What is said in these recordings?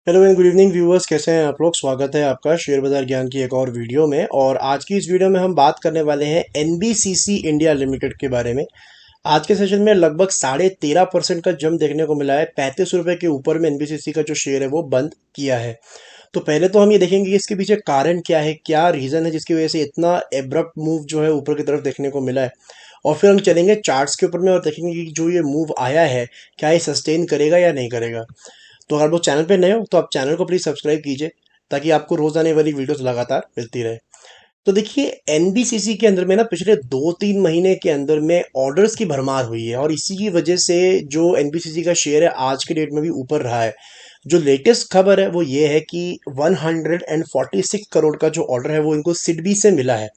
Hello and good evening viewers, कैसे हैं आप लोग। स्वागत है आपका शेयर बाजार ज्ञान की एक और वीडियो में। और आज की इस वीडियो में हम बात करने वाले हैं एनबीसीसी इंडिया लिमिटेड के बारे में। आज के सेशन में लगभग 13.5% का जंप देखने को मिला है। 35 रुपए के ऊपर में एनबीसीसी का जो शेयर है वो बंद किया है। तो पहले तो हम ये देखेंगे कि इसके पीछे कारण क्या है, क्या रीज़न है जिसकी वजह से इतना एब्रप्ट मूव जो है ऊपर की तरफ देखने को मिला है। और फिर हम चलेंगे चार्ट्स के ऊपर में और देखेंगे कि जो ये मूव आया है क्या ये सस्टेन करेगा या नहीं करेगा। तो अगर वो चैनल पे नए हो तो आप चैनल को प्लीज़ सब्सक्राइब कीजिए ताकि आपको रोज आने वाली वीडियोस लगातार मिलती रहे। तो देखिए, एनबीसीसी के अंदर में ना पिछले 2-3 महीने के अंदर में ऑर्डर्स की भरमार हुई है और इसी की वजह से जो एनबीसीसी का शेयर है आज के डेट में भी ऊपर रहा है। जो लेटेस्ट खबर है वो ये है कि 146 करोड़ का जो ऑर्डर है वो इनको सिडबी से मिला है।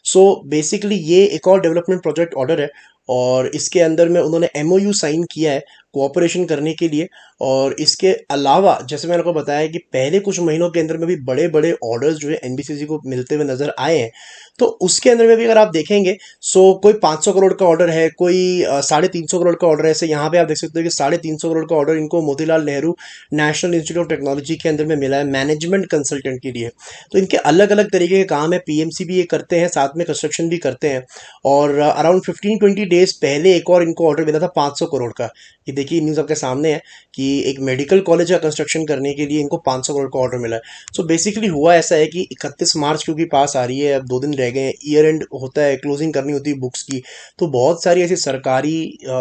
सो बेसिकली ये एक और डेवलपमेंट प्रोजेक्ट ऑर्डर है और इसके अंदर में उन्होंने एमओयू साइन किया है कोऑपरेशन करने के लिए। और इसके अलावा जैसे मैंने आपको बताया कि पहले कुछ महीनों के अंदर में भी बड़े बड़े ऑर्डर्स जो है एनबीसीसी को मिलते हुए नजर आए हैं। तो उसके अंदर में भी अगर आप देखेंगे, कोई 500 करोड़ का ऑर्डर है, कोई 350 करोड़ का ऑर्डर है। ऐसे यहाँ पे आप देख सकते हो कि 350 करोड़ का ऑर्डर इनको Motilal Nehru national institute of technology के अंदर में मिला है मैनेजमेंट कंसल्टेंट के लिए। तो इनके अलग अलग तरीके के काम है, पीएमसी भी ये करते हैं, साथ में कंस्ट्रक्शन भी करते हैं। और अराउंड 15-20 डेज पहले एक और इनको ऑर्डर मिला था 500 करोड़ का। ये देखिए न्यूज़ आपके सामने है कि एक मेडिकल कॉलेज का कंस्ट्रक्शन करने के लिए इनको 500 करोड़ का ऑर्डर मिला है। सो बेसिकली हुआ ऐसा है कि 31 मार्च क्योंकि पास आ रही है, अब 2 दिन रह गए हैं, ईयर एंड होता है, क्लोजिंग करनी होती है बुक्स की। तो बहुत सारी ऐसी सरकारी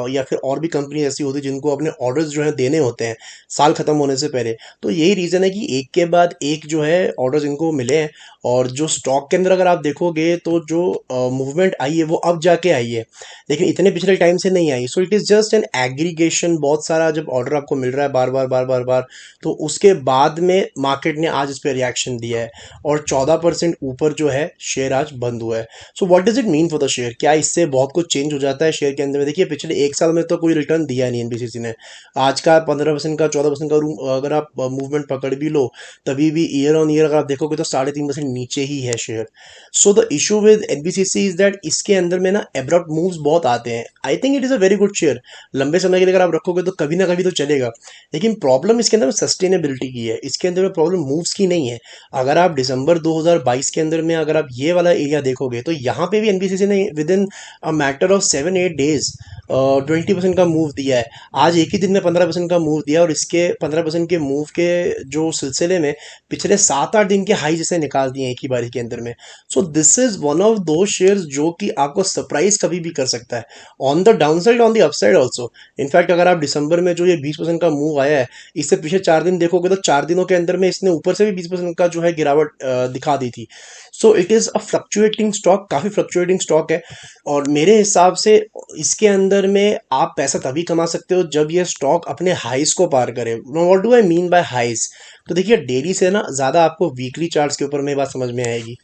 या फिर और भी कंपनी ऐसी होती है जिनको अपने ऑर्डर्स जो है देने होते हैं साल खत्म होने से पहले। तो यही रीज़न है कि एक के बाद एक जो है ऑर्डर्स इनको मिले हैं। और जो स्टॉक के अंदर अगर आप देखोगे तो जो मूवमेंट आई है वो अब जाके आई है, लेकिन इतने पिछले टाइम से नहीं आई। So it is just an aggregation. बहुत सारा जब ऑर्डर आपको मिल रहा है बार बार बार बार बार, तो उसके बाद में मार्केट ने आज इस पर रिएक्शन दिया है और 14% ऊपर जो है शेयर आज बंद हुआ है। So what does it mean for the share, क्या इससे बहुत कुछ चेंज हो जाता है शेयर के अंदर में। देखिए पिछले एक साल में तो कोई रिटर्न दिया नहीं एनबीसीसी ने। आज का 15% का 14% का अगर आप मूवमेंट पकड़ भी लो, तभी भी ईयर ऑन ईयर अगर आप देखोगे तो 3.5% नीचे ही है share. So the issue with NBCC is that इसके अंदर में ना एब्रप्ट मूव्स बहुत आते हैं। I think it is a very good share, लंबे समय के लिए अगर आप रखोगे तो कभी ना कभी तो चलेगा। लेकिन प्रॉब्लम इसके अंदर सस्टेनेबिलिटी की है, इसके अंदर में प्रॉब्लम मूव्स की नहीं है। अगर आप दिसंबर 2022 के अंदर में अगर आप ये वाला एरिया देखोगे तो यहाँ पे भी एनबीसीसी ने with in a matter of 7-8 days 20% का मूव दिया है। आज एक ही दिन में 15% का मूव दिया और इसके 15% के मूव के जो सिलसिले में पिछले 7-8 दिन के हाई जैसे निकाल दिए एक ही बारी के अंदर में। So this is one of दो शेयर्स जो कि आपको सरप्राइज कभी भी कर सकता है, on the down side, on the upside also. In fact अगर आप दिसंबर में जो ये 20% का मूव आया है, इससे पिछले 4 दिन देखोगे तो 4 दिनों के अंदर में इसने ऊपर से भी 20% का जो है गिरावट दिखा दी थी। सो it is a fluctuating stock, काफ़ी फ्लक्चुएटिंग स्टॉक है। और मेरे हिसाब से इसके अंदर में आप पैसा तभी कमा सकते हो जब ये स्टॉक अपने हाइस को पार करे। What do I mean by highs, तो देखिए डेली से ना ज़्यादा आपको वीकली चार्ट्स के ऊपर में बात समझ में आएगी।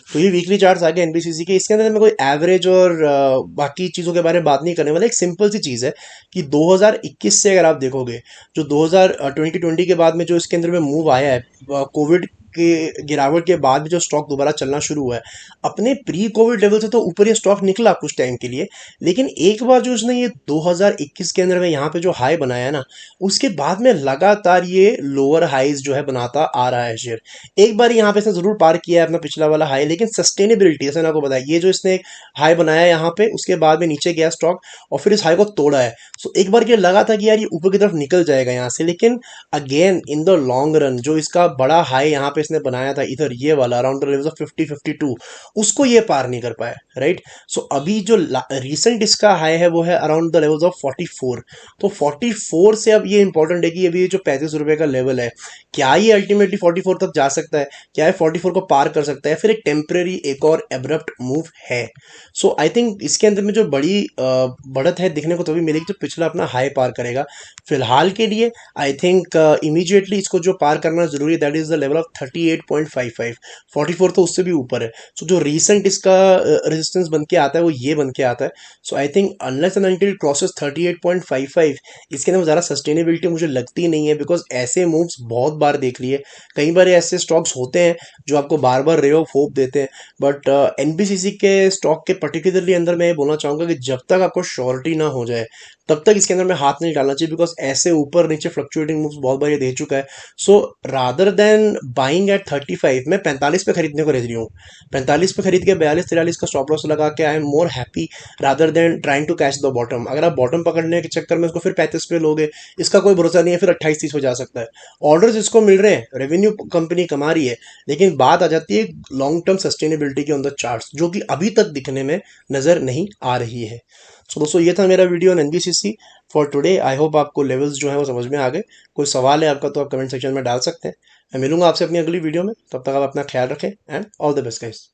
तो ये वीकली चार्ट्स आ गए एनबीसीसी के। इसके अंदर मैं कोई एवरेज और बाकी चीज़ों के बारे में बात नहीं करने वाला। एक सिंपल सी चीज़ है कि 2021 से अगर आप देखोगे, जो 2020 के बाद में जो इसके अंदर में मूव आया है, कोविड के गिरावट के बाद भी जो स्टॉक दोबारा चलना शुरू हुआ है, अपने प्री कोविड लेवल से तो ऊपर ये स्टॉक निकला कुछ टाइम के लिए। लेकिन एक बार जो उसने ये 2021 के अंदर में यहाँ पे जो हाई बनाया है ना, उसके बाद में लगातार ये लोअर हाईज जो है बनाता आ रहा है शेयर। एक बार यहाँ पे इसने जरूर पार किया है अपना पिछला वाला हाई, लेकिन सस्टेनेबिलिटी जैसे मैंने आपको बताया, ये जो इसने हाई बनाया है यहाँ पे, उसके बाद में नीचे गया स्टॉक और फिर इस हाई को तोड़ा है। सो एक बार ये लगा था कि यार ये ऊपर की तरफ निकल जाएगा यहाँ से, लेकिन again in the long run जो इसका बड़ा हाई यहाँ पे इसने बनाया था इधर, ये वाला अराउंड द लेवल्स ऑफ 50-52, उसको ये पार नहीं कर पाया, राइट। सो अभी जो रिसेंट इसका हाई है वो है अराउंड द लेवल्स ऑफ 44। तो 44 से अब ये इंपॉर्टेंट है कि अभी ये जो 35 रुपए का लेवल है, क्या ये अल्टीमेटली 44 तक जा सकता है, क्या है 44 को पार कर सकता है, फिर एक टेम्परेरी एक और एब्रप्ट मूव है। सो आई थिंक इसके अंदर में जो बड़ी बढ़त है दिखने को तभी मिलेगी जब पिछला अपना हाई पार करेगा। फिलहाल के लिए आई थिंक इमीडिएटली इसको जो पार करना जरूरी है, that is the level of 38.55, 44 तो उससे भी ऊपर है। सो जो रीसेंट इसका रेजिस्टेंस बन के आता है वो ये बन के आता है। So I think unless and until crosses 38.55 इसके अंदर ज़्यादा सस्टेनेबिलिटी मुझे लगती नहीं है, बिकॉज ऐसे मूव्स बहुत बार देख लिए। कई बार ऐसे स्टॉक्स होते हैं जो आपको बार बार रे ऑफ होप देते हैं, बट एनबीसीसी के स्टॉक के पर्टिकुलरली अंदर मैं ये बोलना चाहूँगा कि जब तक आपको श्योरिटी ना हो जाए तब तक इसके अंदर में हाथ नहीं डालना चाहिए, बिकॉज ऐसे ऊपर नीचे फ्लक्चुएटिंग मूव्स बहुत बार ये दे चुका है। So rather than buying eight 35, मैं 45 पे खरीदने को रेडी हूँ। 45 पे खरीद के 42-43 का स्टॉप लॉस लगा के I am more happy rather than trying to catch the bottom. अगर आप बॉटम पकड़ने के चक्कर में उसको फिर 35 पे लोगे, इसका कोई भरोसा नहीं है, फिर 28-30 पे जा सकता है। ऑर्डर्स इसको मिल रहे हैं, रेवेन्यू कंपनी कमा रही है, लेकिन बात आ जाती है लॉन्ग टर्म सस्टेनेबिलिटी के ऑन द चार्ट्स, जो कि अभी तक दिखने में नजर नहीं आ रही है। सो दोस्तों ये था मेरा video on NBCC for today. I hope आपको लेवल्स जो है वो समझ में आ गए। कोई सवाल है आपका तो आप कमेंट सेक्शन में डाल सकते हैं। मैं मिलूंगा आपसे अपनी अगली वीडियो में, तब तक आप अपना ख्याल रखें and all the best guys.